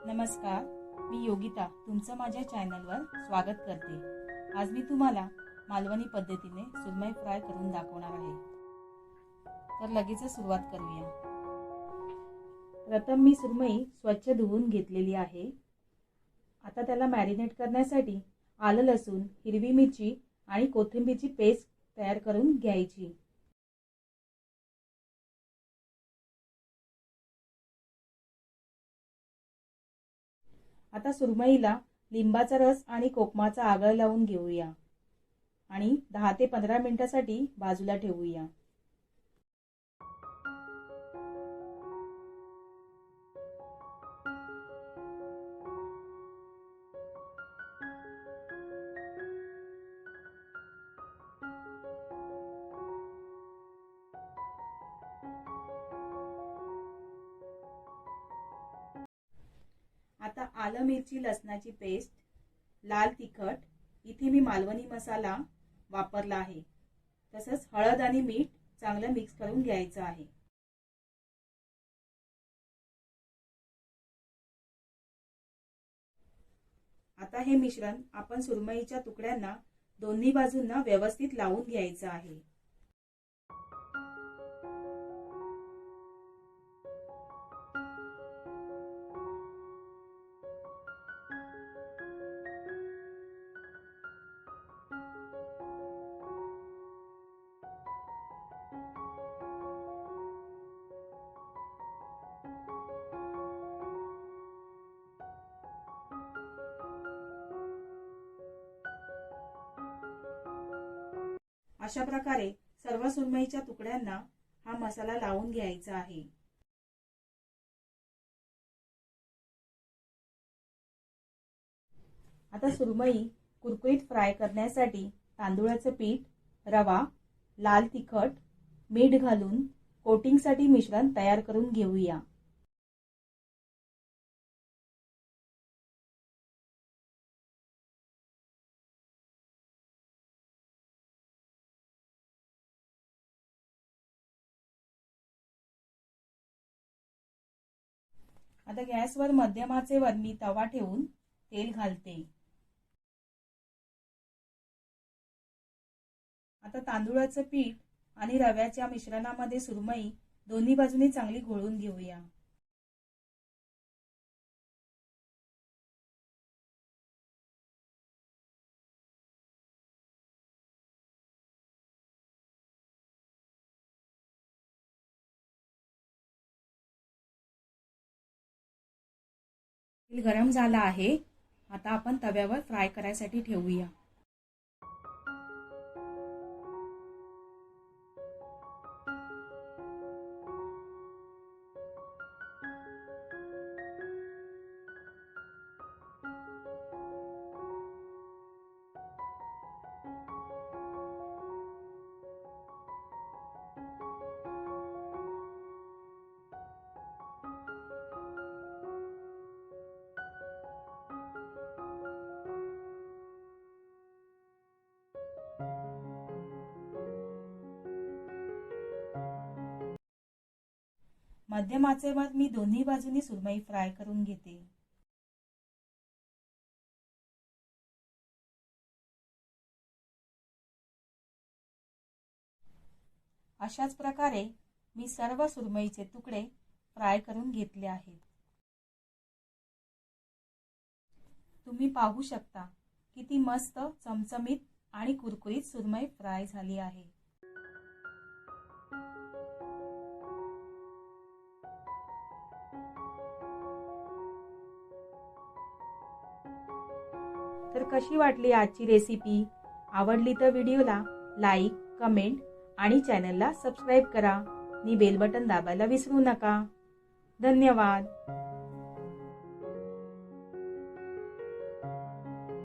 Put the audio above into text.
नमस्कार, मी योगिता तुमचं माझ्या चॅनलवर स्वागत करते। आज मी तुम्हाला मालवणी पद्धतीने सुरमई फ्राय करून दाखवणार आहे। तर लगेच सुरुवात करूया। प्रथम मी सुरमई स्वच्छ धुवून घेतलेली आहे। आता त्याला मॅरिनेट करण्यासाठी आलं, लसूण, हिरवी मिरची आणि कोथिंबीरची पेस्ट तयार करून घ्यायची। आता सुरमईला लिंबाचा रस आणि कोकमाचा आगळ लावून घेऊया आणि 10 ते 15 मिनिटांसाठी बाजूला ठेवूया। आता आलं, मिरची, लसणाची पेस्ट, लाल तिखट, इथे मी मालवणी मसाला वापरला आहे। तसंच हळद आणि मीठ चांगलं मिक्स करून घ्यायचं आहे। आता हे मिश्रण आपण सुरमईच्या तुकड्यांना दोन्ही बाजूंना व्यवस्थित लावून घ्यायचं आहे। अशा प्रकारे सर्व सुरमईच्या तुकड्यांना हा मसाला लावून घ्यायचा आहे। आता सुरमई कुरकुरीत फ्राय करण्यासाठी तांदूळाचं पीठ, रवा, लाल तिखट, मीठ घालून कोटिंगसाठी मिश्रण तयार करून घेऊया। आता गॅसवर मध्यम आचेवर मी तवा ठेवून तेल घालते। आता तांदूळाचं पीठ आणि रव्याच्या मिश्रणामध्ये सुरमई दोन्ही बाजूनी चांगली घोळून घेऊया। तेल गरम झाला आहे। आता आपण तव्यावर फ्राय करायसाठी ठेवूया। मध्यम आचेवर मी दोन्ही बाजूनी सुरमई फ्राय करून घेते। अशाच प्रकारे मी सर्व सुरमईचे तुकडे फ्राय करून घेतले आहेत। तुम्ही पाहू शकता किती मस्त चमचमीत आणि कुरकुरीत सुरमई फ्राय झाली आहे। तर कशी वाटली आजची रेसिपी? आवडली तर व्हिडिओला लाईक, कमेंट आणि चॅनलला सबस्क्राईब करा आणि बेल बटन दाबायला विसरू नका। धन्यवाद।